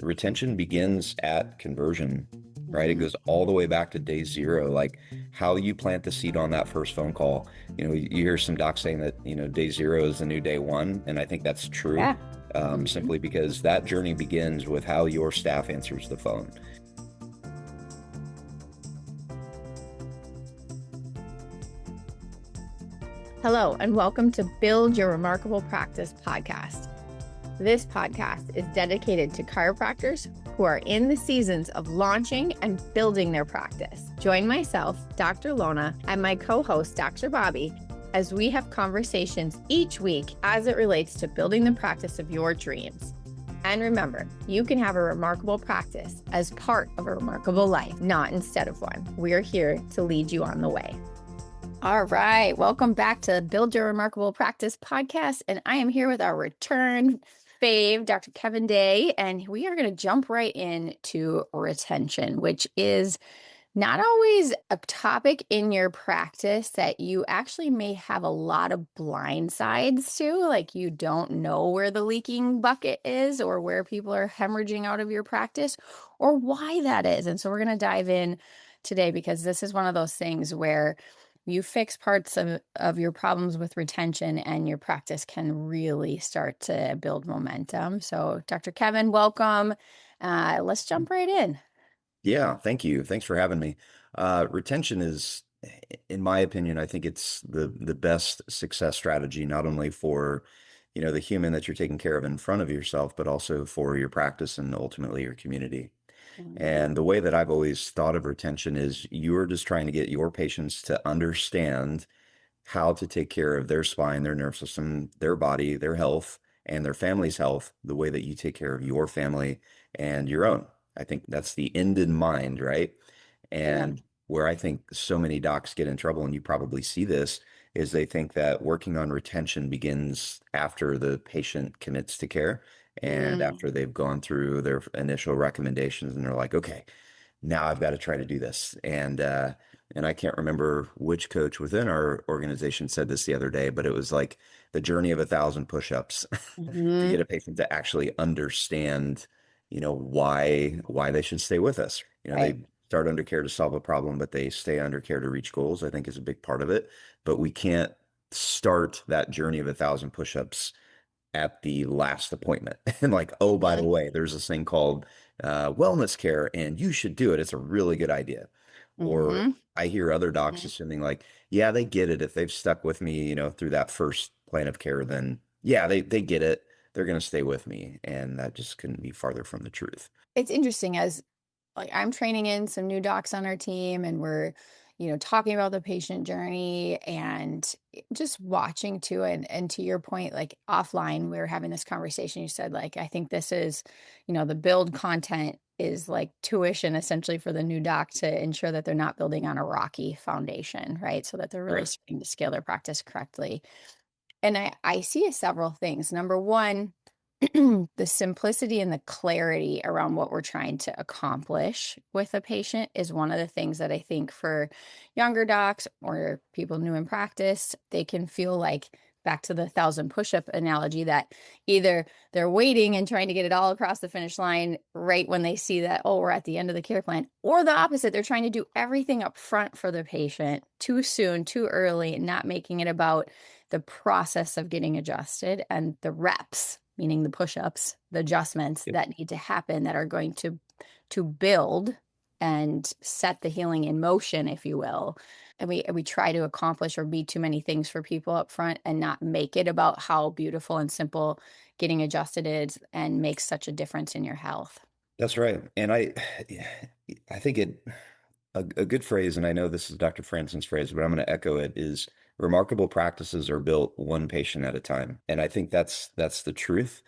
Retention begins at conversion, right? It goes all the way back to day zero, like how you plant the seed on that first phone call. You hear some docs saying that, day zero is the new day one. And I think that's true, Yeah. Mhm. simply because that journey begins with how your staff answers the phone. Hello, and welcome to Build Your Remarkable Practice podcast. This podcast is dedicated to chiropractors who are in the seasons of launching and building their practice. Join myself, Dr. Lona, and my co-host, Dr. Bobby, as we have conversations each week as it relates to building the practice of your dreams. And remember, you can have a remarkable practice as part of a remarkable life, not instead of one. We're here to lead you on the way. All right. Welcome back to Build Your Remarkable Practice podcast. And I am here with our return fave, Dr. Kevin Day. And we are going to jump right into retention, which is not always a topic in your practice that you actually may have a lot of blind sides to. Like you don't know where the leaking bucket is or where people are hemorrhaging out of your practice or why that is. And so we're going to dive in today because this is one of those things where you fix parts of your problems with retention and your practice can really start to build momentum. So Dr. Kevin, welcome. Let's jump right in. Yeah, thank you. Thanks for having me. Retention is, in my opinion, I think it's the best success strategy, not only for, the human that you're taking care of in front of yourself, but also for your practice and ultimately your community. And the way that I've always thought of retention is you're just trying to get your patients to understand how to take care of their spine, their nerve system, their body, their health, and their family's health, the way that you take care of your family and your own. I think that's the end in mind, right? And where I think so many docs get in trouble, and you probably see this, is they think that working on retention begins after the patient commits to care and after they've gone through their initial recommendations and they're like, okay, now I've got to try to do this. And I can't remember which coach within our organization said this the other day, but it was like the journey of 1,000 push-ups to get a patient to actually understand, why they should stay with us. Right. They start under care to solve a problem, but they stay under care to reach goals, I think is a big part of it. But we can't start that journey of 1,000 push-ups at the last appointment. And like, oh, by the way, there's this thing called wellness care and you should do it. It's a really good idea. Or I hear other docs assuming like, yeah, they get it. If they've stuck with me, through that first plan of care, then yeah, they get it. They're going to stay with me. And that just couldn't be farther from the truth. It's interesting as like I'm training in some new docs on our team and we're, talking about the patient journey and just watching too. And to your point, like offline, we were having this conversation. You said, like, I think this is, the build content is like tuition essentially for the new doc to ensure that they're not building on a rocky foundation, right? So that they're really Right. starting to scale their practice correctly. And I see several things. Number one, the simplicity and the clarity around what we're trying to accomplish with a patient is one of the things that I think for younger docs or people new in practice, they can feel like back to the 1,000 push-up analogy that either they're waiting and trying to get it all across the finish line right when they see that, oh, we're at the end of the care plan, or the opposite, they're trying to do everything up front for the patient too soon, too early, not making it about the process of getting adjusted and the reps, meaning the push-ups, the adjustments Yep. that need to happen that are going to build and set the healing in motion, if you will. And we try to accomplish or be too many things for people up front and not make it about how beautiful and simple getting adjusted is and makes such a difference in your health. That's right. And I think a good phrase, and I know this is Dr. Franson's phrase, but I'm going to echo it, is remarkable practices are built one patient at a time. And I think that's the truth.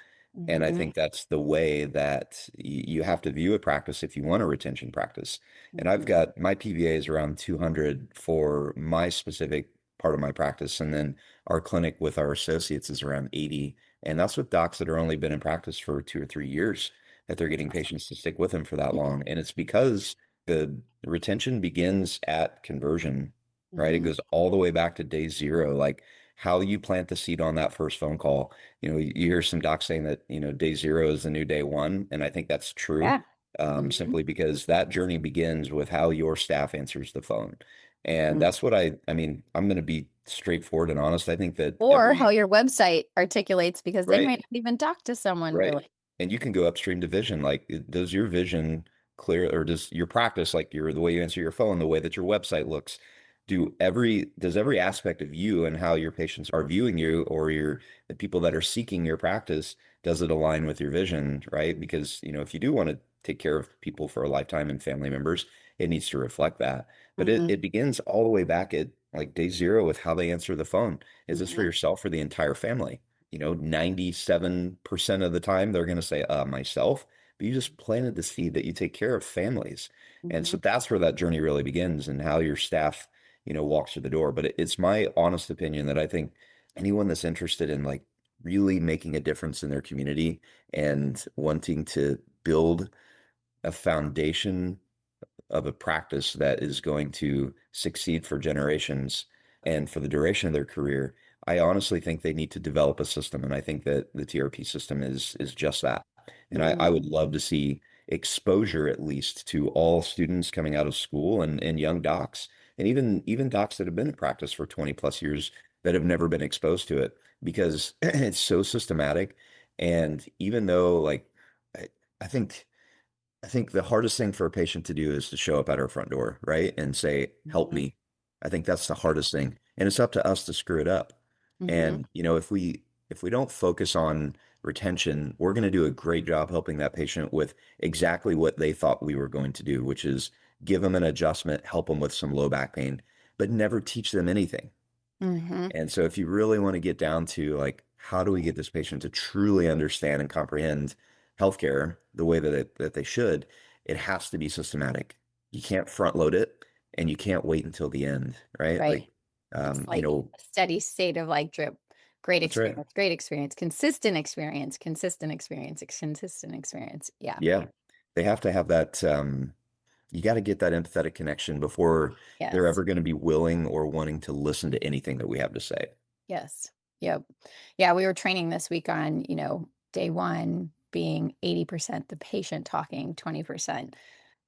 And I think that's the way that you have to view a practice if you want a retention practice. And I've got my PVA is around 200 for my specific part of my practice. And then our clinic with our associates is around 80. And that's with docs that are only been in practice for 2 or 3 years, that they're getting patients to stick with them for that long. And it's because the retention begins at conversion, right? It goes all the way back to day zero. Like how you plant the seed on that first phone call. You hear some docs saying that, day zero is the new day one. And I think that's true, Yeah. Hmm. simply because that journey begins with how your staff answers the phone. And Hmm. that's what I mean, I'm going to be straightforward and honest. I think that Or how your website articulates, because they right, might not even talk to someone right. really. And you can go upstream to vision. Like, does your vision clear, or does your practice, like the way you answer your phone, the way that your website looks, does every aspect of you and how your patients are viewing you, or the people that are seeking your practice, does it align with your vision, right? Because, if you do want to take care of people for a lifetime and family members, it needs to reflect that. But it, Hmm. it begins all the way back at like day zero with how they answer the phone. Is this for Hmm. yourself or the entire family? 97% of the time they're going to say, myself, but you just planted the seed that you take care of families. And so Hmm. that's where that journey really begins, and how your staff, walks through the door. But it's my honest opinion that I think anyone that's interested in like really making a difference in their community and wanting to build a foundation of a practice that is going to succeed for generations and for the duration of their career, I honestly think they need to develop a system. And I think that the TRP system is just that. And I would Hmm. love to see exposure at least to all students coming out of school, and young docs, and even docs that have been in practice for 20 plus years that have never been exposed to it, because it's so systematic. And even though like I, I think I think the hardest thing for a patient to do is to show up at our front door, right? And say, help Hmm. me. I think that's the hardest thing. And it's up to us to screw it up. Hmm. And, if we don't focus on retention, we're going to do a great job helping that patient with exactly what they thought we were going to do, which is give them an adjustment, help them with some low back pain, but never teach them anything. Hmm. And so if you really want to get down to like, how do we get this patient to truly understand and comprehend healthcare the way that they should, it has to be systematic. You can't front load it, and you can't wait until the end, right? Right. Like, It's um, you like know, a steady state of like drip. that's right. Great experience, consistent experience, consistent experience, consistent experience. Yeah. Yeah. They have to have that, you got to get that empathetic connection before they're Yes. ever going to be willing or wanting to listen to anything that we have to say. Yes. Yep. Yeah. We were training this week on, day one being 80% the patient talking, 20%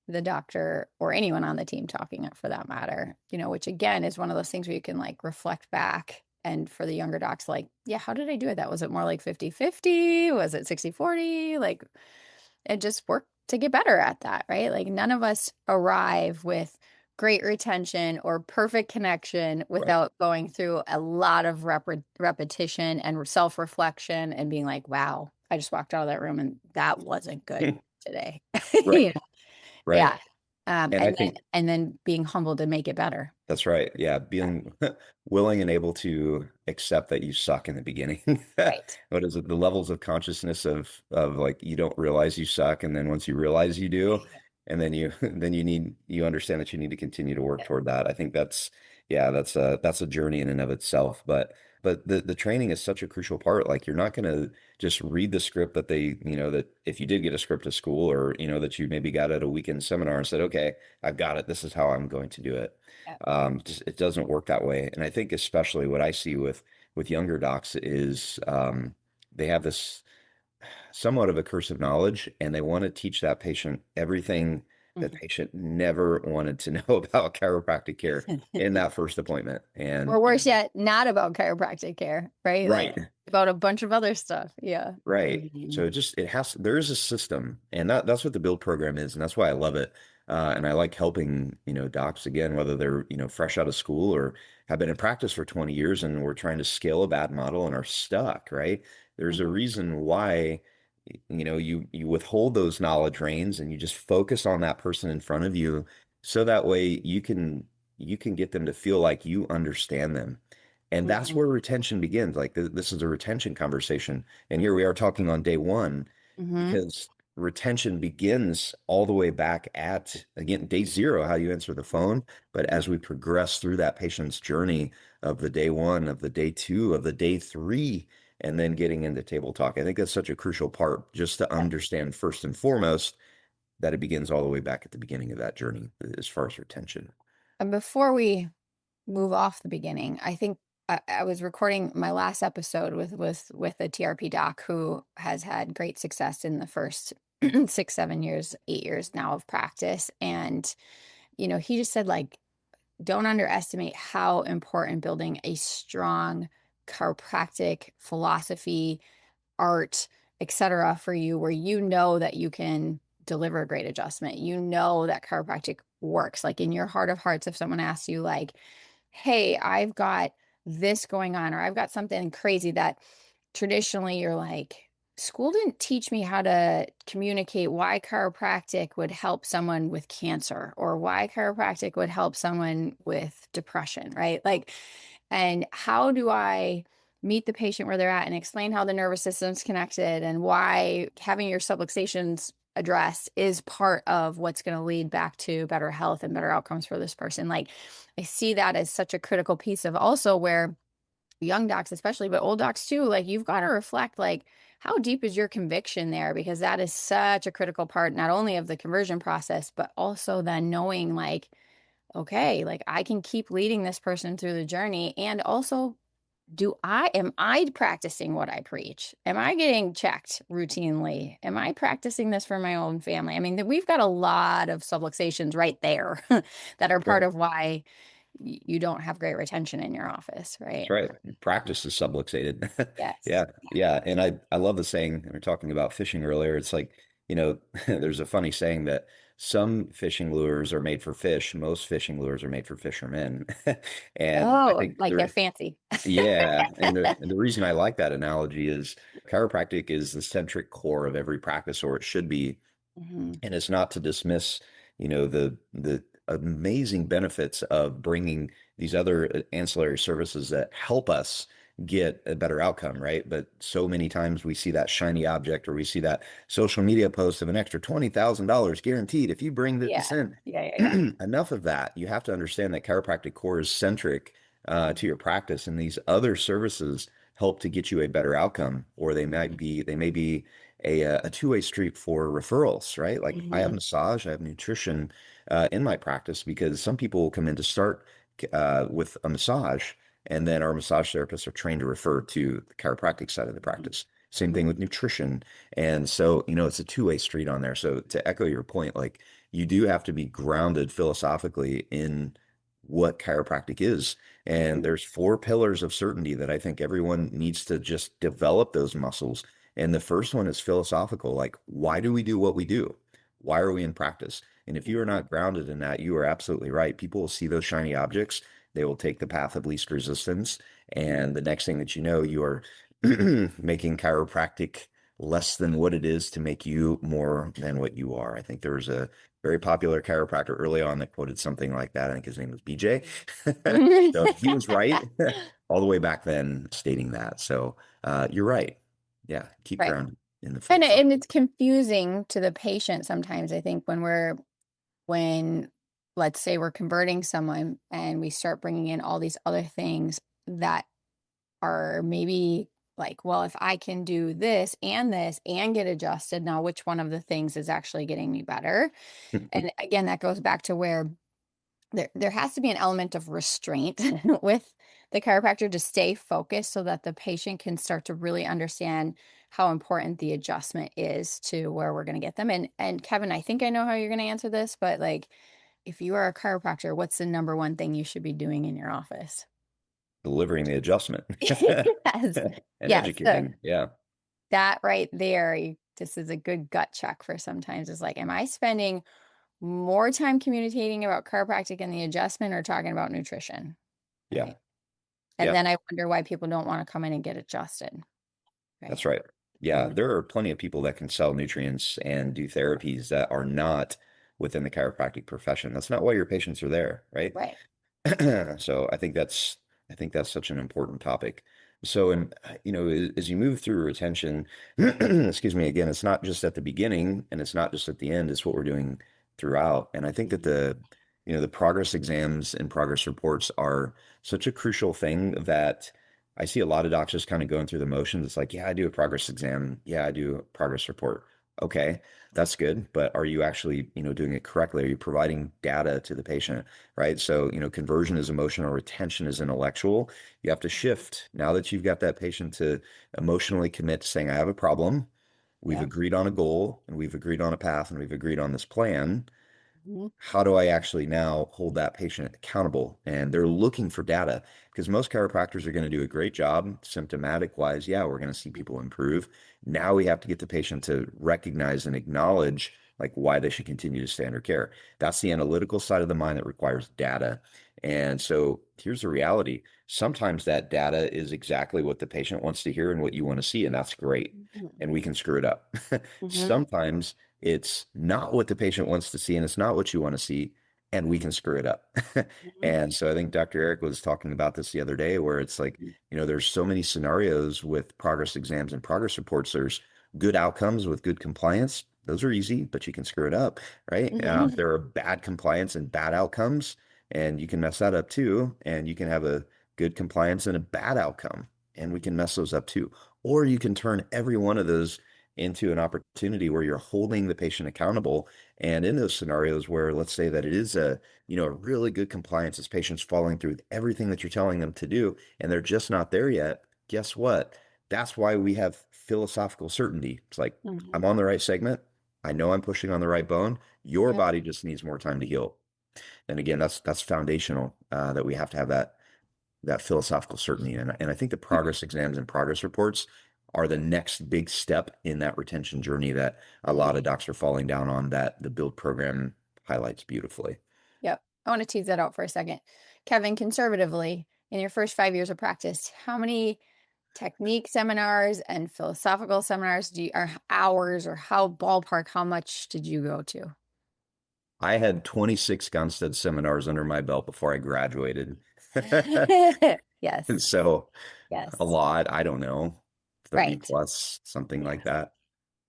the doctor or anyone on the team talking it for that matter, which again is one of those things where you can like reflect back. And for the younger docs, like, yeah, how did I do it? That was it more like 50-50? Was it 60-40? Like, and just work to get better at that, right? Like none of us arrive with great retention or perfect connection Right. without going through a lot of repetition and self-reflection and being like, wow, I just walked out of that room and that wasn't good today. Right. You know? Right. Yeah. And I think And then being humble to make it better. that's right. Yeah, Yeah. being willing and able to accept that you suck in the beginning. Right. What is it? The levels of consciousness of like you don't realize you suck, and then once you realize you do, and then you then you understand that you need to continue to work Yeah. toward that. I think that's a journey in and of itself. But the training is such a crucial part. Like you're not going to just read the script that that if you did get a script at school, or that you maybe got at a weekend seminar and said, okay, I've got it. This is how I'm going to do it. Yeah. Just it doesn't work that way. And I think especially what I see with younger docs is they have this somewhat of a curse of knowledge, and they want to teach that patient everything that Mhm. patient never wanted to know about chiropractic care in that first appointment. And Or worse yet, not about chiropractic care, right? Like right. about a bunch of other stuff. Yeah. Right. So Mhm. there is a system, and that's what the build program is. And that's why I love it. And I like helping, docs again, whether they're, fresh out of school or have been in practice for 20 years and we're trying to scale a bad model and are stuck, right? There's a Mhm. reason why, you withhold those knowledge reins and you just focus on that person in front of you. So that way you can get them to feel like you understand them. And that's Mhm. where retention begins. Like this is a retention conversation. And here we are talking on day one, Mhm. because retention begins all the way back at, again, day zero, how you answer the phone. But as we progress through that patient's journey of the day one, of the day two, of the day three, and then getting into table talk, I think that's such a crucial part, just to Yeah. understand first and foremost that it begins all the way back at the beginning of that journey as far as retention. And before we move off the beginning, I think I was recording my last episode with a TRP doc who has had great success in the first 6, 7 years, 8 years now of practice. And, he just said, like, don't underestimate how important building a strong chiropractic philosophy, art, etc. for you, where that you can deliver a great adjustment. That chiropractic works. Like, in your heart of hearts, if someone asks you, like, hey, I've got this going on, or I've got something crazy that traditionally you're like, school didn't teach me how to communicate why chiropractic would help someone with cancer, or why chiropractic would help someone with depression, right? Like, and how do I meet the patient where they're at and explain how the nervous system's connected, and why having your subluxations addressed is part of what's going to lead back to better health and better outcomes for this person. Like, I see that as such a critical piece of also where young docs especially, but old docs too, like, you've got to reflect, like, how deep is your conviction there? Because that is such a critical part, not only of the conversion process, but also then knowing, like, okay, like, I can keep leading this person through the journey. And also, am I practicing what I preach? Am I getting checked routinely? Am I practicing this for my own family? I mean, we've got a lot of subluxations right there that are part Right. of why you don't have great retention in your office, That's right? right. Practice is subluxated. Yes. Yeah. Yeah. And I love the saying, we were talking about fishing earlier. It's like, there's a funny saying that some fishing lures are made for fish. Most fishing lures are made for fishermen. And I Oh, think like they're fancy. yeah. And the reason I like that analogy is chiropractic is the centric core of every practice, or it should be. Mhm. And it's not to dismiss, the amazing benefits of bringing these other ancillary services that help us get a better outcome, right? But so many times we see that shiny object, or we see that social media post of an extra $20,000 guaranteed if you bring Yeah. this in. Yeah, yeah, yeah. Enough of that. You have to understand that chiropractic core is centric to Mhm. your practice, and these other services help to get you a better outcome, or they may be a two-way street for referrals, right? Like, I have Mhm. massage, I have nutrition in my practice, because some people will come in to start with a massage, and then our massage therapists are trained to refer to the chiropractic side of the Mhm. practice. Same thing Mhm. with nutrition. And so, it's a two-way street on there. So to echo your point, like, you do have to be grounded philosophically in what chiropractic is. And Mhm. there's four pillars of certainty that I think everyone needs to just develop those muscles. And the first one is philosophical. Like, why do we do what we do? Why are we in practice? And if you are Mhm. not grounded in that, you are absolutely right. People will see those shiny objects. They will take the path of least resistance. And the next thing that you know, you are making chiropractic less than what it is to make you more than what you are. I think there was a very popular chiropractor early on that quoted something like that. I think his name was BJ. Mhm. So he was right all the way back then stating that. So you're right. Yeah, keep Right. grounded in the And philosophy. and it's confusing to the patient sometimes, I think, when let's say we're converting someone and we start bringing in all these other things that are maybe like, well, if I can do this and get adjusted, now which one of the things is actually getting me better? And again, that goes back to where there has to be an element of restraint with the chiropractor to stay focused so that the patient can start to really understand how important the adjustment is to where we're going to get them. And Kevin, I think I know how you're going to answer this, but, like, if you are a chiropractor, what's the number one thing you should be doing in your office? Delivering the adjustment Yes. and Yes. So educating. Yeah. that right there, this is a good gut check for sometimes, is like, am I spending more time communicating about chiropractic and the adjustment, or talking about nutrition? Yeah. Right. And Yeah. then I wonder why people don't want to come in and get adjusted. That's Right. right. Yeah. Mhm. There are plenty of people that can sell nutrients and do therapies that are not within the chiropractic profession. That's not why your patients are there, right? Right. So I think that's such an important topic. So, and as you move through retention, excuse me, again, it's not just at the beginning and it's not just at the end, it's what we're doing throughout. And I think that Mhm. the progress exams and progress reports are such a crucial thing that I see a lot of docs just kind of going through the motions. It's like, yeah, I do a progress exam. Yeah, I do a progress report. Okay, that's good, but are you actually, doing it correctly? Are you providing data to the patient, right? So, conversion is emotional, retention is intellectual. You have to shift. Now that you've got that patient to emotionally commit to saying, I have a problem, we've Yep. agreed on a goal, and we've agreed on a path, and we've agreed on this plan. Mhm. How do I actually now hold that patient accountable? And they're looking for data because most chiropractors are going to do a great job symptomatic wise. Yeah, we're going to see people improve. Now we have to get the patient to recognize and acknowledge like why they should continue to stay under care. That's the analytical side of the mind that requires data. And so here's the reality. Sometimes that data is exactly what the patient wants to hear and what you want to see, and that's great. And we can screw it up. Mhm. Sometimes it's not what the patient wants to see and it's not what you want to see, and we can screw it up. Mhm. And so I think Dr. Eric was talking about this the other day where it's like, there's so many scenarios with progress exams and progress reports. There's good outcomes with good compliance. Those are easy, but you can screw it up, right? Mhm. There are bad compliance and bad outcomes, and you can mess that up too. And you can have a good compliance and a bad outcome, and we can mess those up too. Or you can turn every one of those into an opportunity where you're holding the patient accountable. And in those scenarios where, let's say that it is a really good compliance, this patient's following through with everything that you're telling them to do, and they're just not there yet. Guess what? That's why we have philosophical certainty. It's like, I'm Mhm. on the right segment. I know I'm pushing on the right bone. Your Yep. body just needs more time to heal. And again, that's foundational, that we have to have that philosophical certainty. And I think the progress exams and progress reports are the next big step in that retention journey that a lot of docs are falling down on that the build program highlights beautifully. Yep. I want to tease that out for a second. Kevin, conservatively, in your first 5 years of practice, how many technique seminars and philosophical seminars or hours, or how ballpark, how much did you go to? I had 26 Gunstead seminars under my belt before I graduated. Yes. And so a Yes. lot, I don't know, 30 Right. plus, something like Yes. that.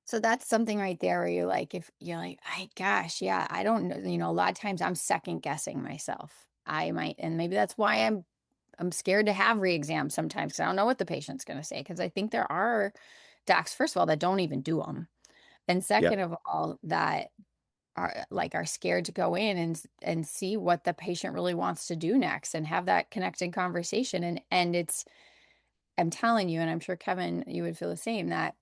So that's something right there where you're like, if you're like, I gosh, yeah, I don't know. A lot of times I'm second guessing myself. I might, and maybe that's why I'm scared to have re-exams sometimes because I don't know what the patient's going to say. Because I think there are docs, first of all, that don't even do them, and Yeah, second of all, that are scared to go in and see what the patient really wants to do next and have that connected conversation. And it's, I'm telling you, and I'm sure Kevin, you would feel the same, that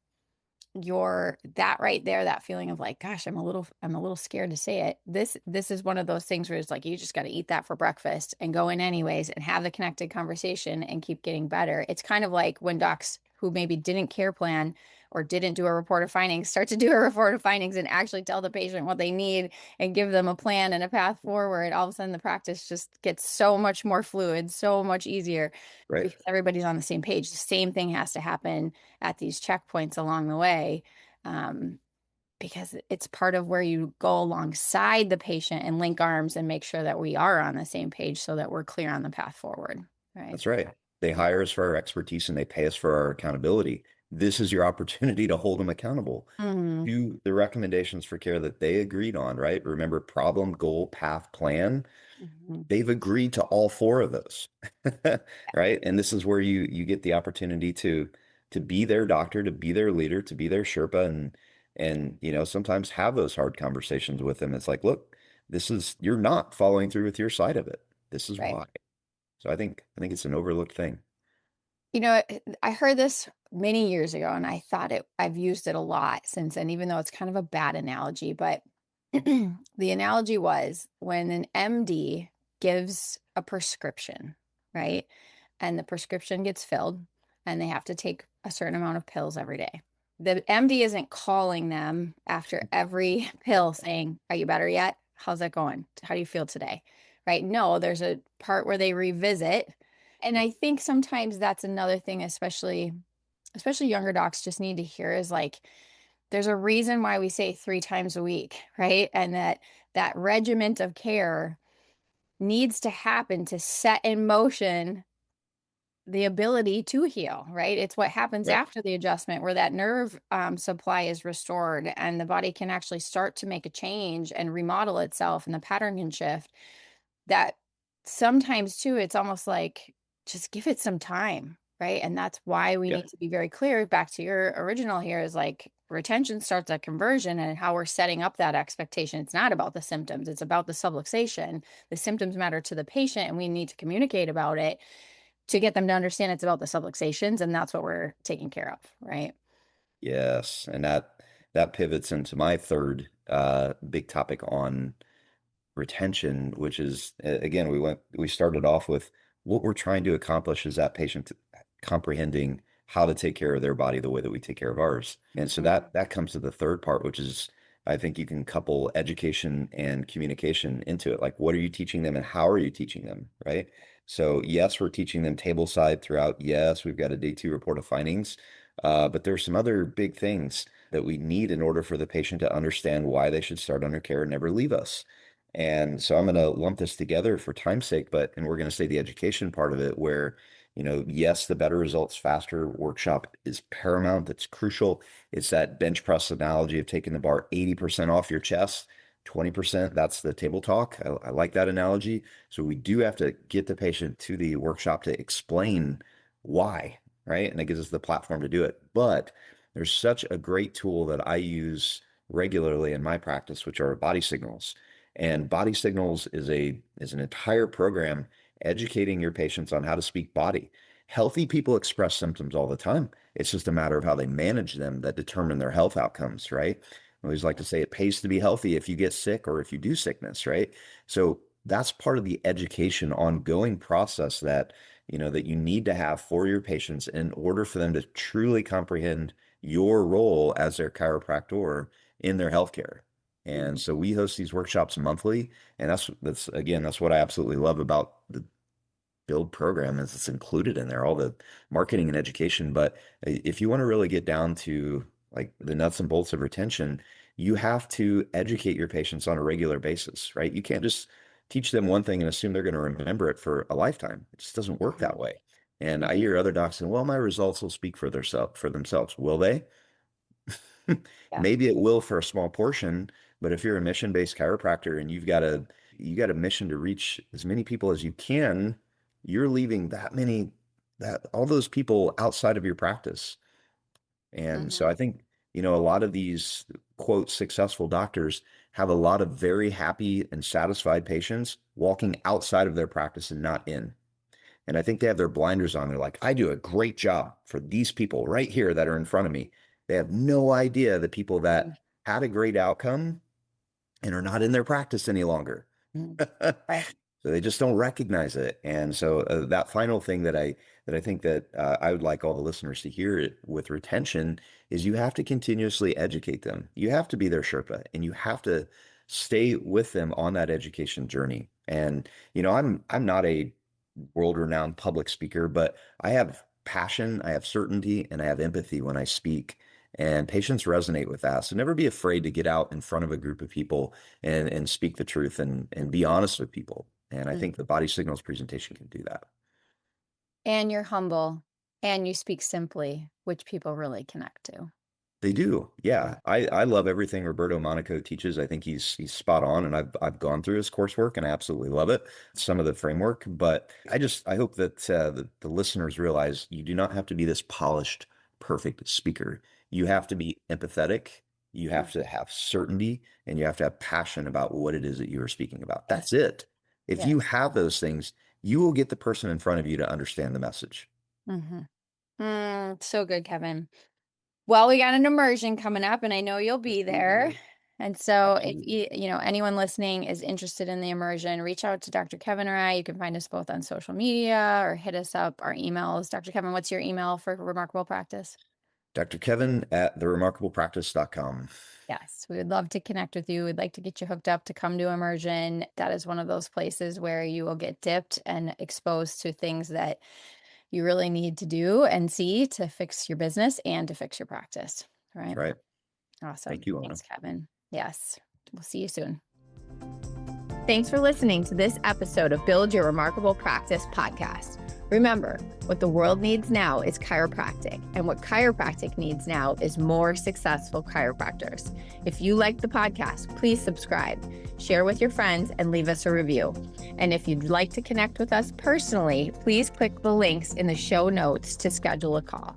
your that right there, that feeling of like, gosh, I'm a little scared to say it. This is one of those things where it's like you just got to eat that for breakfast and go in anyways and have the connected conversation and keep getting better. It's kind of like when docs who maybe didn't care plan or didn't do a report of findings start to do a report of findings and actually tell the patient what they need and give them a plan and a path forward. All of a sudden the practice just gets so much more fluid, so much easier right. because everybody's on the same page. The same thing has to happen at these checkpoints along the way, um, because it's part of where you go alongside the patient and link arms and make sure that we are on the same page so that we're clear on the path forward. Right. That's right. They Yeah. hire us for our expertise and they pay us for our accountability. This is your opportunity to hold them accountable. Mhm. Do the recommendations for care that they agreed on, right? Remember problem, goal, path, plan. Mhm. They've agreed to all four of those, right? And this is where you get the opportunity to be their doctor, to be their leader, to be their Sherpa, and sometimes have those hard conversations with them. It's like, look, this is you're not following through with your side of it. This is Right. why. So I think it's an overlooked thing. I heard this many years ago and I've used it a lot since then, even though it's kind of a bad analogy, but the analogy was when an MD gives a prescription, right? And the prescription gets filled and they have to take a certain amount of pills every day. The MD isn't calling them after every pill saying, "Are you better yet? How's that going? How do you feel today?" Right? No, there's a part where they revisit. And I think sometimes that's another thing, especially younger docs just need to hear is like, there's a reason why we say 3 times a week, right? And that regiment of care needs to happen to set in motion the ability to heal, right? It's what happens Right. after the adjustment where that nerve supply is restored and the body can actually start to make a change and remodel itself and the pattern can shift. That sometimes too, it's almost like just give it some time, right? And that's why we Yeah. need to be very clear. Back to your original here is like, retention starts at conversion and how we're setting up that expectation. It's not about the symptoms, it's about the subluxation. The symptoms matter to the patient, and we need to communicate about it to get them to understand it's about the subluxations, and that's what we're taking care of, right? Yes, and that pivots into my third big topic on retention, which is again, we started off with what we're trying to accomplish is that patient comprehending how to take care of their body the way that we take care of ours. And so that comes to the third part, which is I think you can couple education and communication into it. Like, what are you teaching them and how are you teaching them, right? So yes, we're teaching them tableside throughout. Yes, we've got a day 2 report of findings, but there's some other big things that we need in order for the patient to understand why they should start under care and never leave us. And so I'm going to lump this together for time's sake, and we're going to say the education part of it where, yes, the better results, faster workshop is paramount. That's crucial. It's that bench press analogy of taking the bar 80% off your chest, 20%, that's the table talk. I like that analogy. So we do have to get the patient to the workshop to explain why, right? And it gives us the platform to do it. But there's such a great tool that I use regularly in my practice, which are body signals. And body signals is an entire program educating your patients on how to speak body. Healthy people express symptoms all the time. It's just a matter of how they manage them that determine their health outcomes, right? I always like to say it pays to be healthy if you get sick or if you do sickness, right? So that's part of the education ongoing process that, that you need to have for your patients in order for them to truly comprehend your role as their chiropractor in their healthcare. And so we host these workshops monthly, and that's what I absolutely love about the Build program is it's included in there, all the marketing and education. But if you want to really get down to like the nuts and bolts of retention, you have to educate your patients on a regular basis, right? You can't just teach them one thing and assume they're going to remember it for a lifetime. It just doesn't work that way. And I hear other docs saying, well, my results will speak for themselves. Will they? Yeah. Maybe it will for a small portion, but if you're a mission-based chiropractor and you got a mission to reach as many people as you can, you're leaving that all those people outside of your practice. And so I think, a lot of these quote successful doctors have a lot of very happy and satisfied patients walking outside of their practice and not in. And I think they have their blinders on. They're like, I do a great job for these people right here that are in front of me. They have no idea the people that had a great outcome and are not in their practice any longer. Right. So they just don't recognize it. And so that final thing that I think that I would like all the listeners to hear with retention is you have to continuously educate them. You have to be their Sherpa and you have to stay with them on that education journey. And, I'm not a world-renowned public speaker, but I have passion, I have certainty, and I have empathy when I speak. And patients resonate with that. So never be afraid to get out in front of a group of people and speak the truth and be honest with people. And I think the body signals presentation can do that. And you're humble and you speak simply, which people really connect to. They do. Yeah. I love everything Roberto Monaco teaches. I think he's spot on, and I've gone through his coursework and I absolutely love it. Some of the framework, but I hope that the listeners realize you do not have to be this polished, perfect speaker. You have to be empathetic. You have to have certainty, and you have to have passion about what it is that you are speaking about. That's it. If you have those things, you will get the person in front of you to understand the message. So good, Kevin. Well, we got an immersion coming up, and I know you'll be there. And so if anyone listening is interested in the immersion, reach out to Dr. Kevin or I. You can find us both on social media or hit us up. Our emails. Dr. Kevin, what's your email for Remarkable Practice? Dr. Kevin at theremarkablepractice.com. Yes, we would love to connect with you. We'd like to get you hooked up to come to immersion. That is one of those places where you will get dipped and exposed to things that you really need to do and see to fix your business and to fix your practice. Right. That's right. Awesome. Thank you, Lona. Thanks, Kevin. Yes. We'll see you soon. Thanks for listening to this episode of Build Your Remarkable Practice podcast. Remember, what the world needs now is chiropractic, and what chiropractic needs now is more successful chiropractors. If you like the podcast, please subscribe, share with your friends, and leave us a review. And if you'd like to connect with us personally, please click the links in the show notes to schedule a call.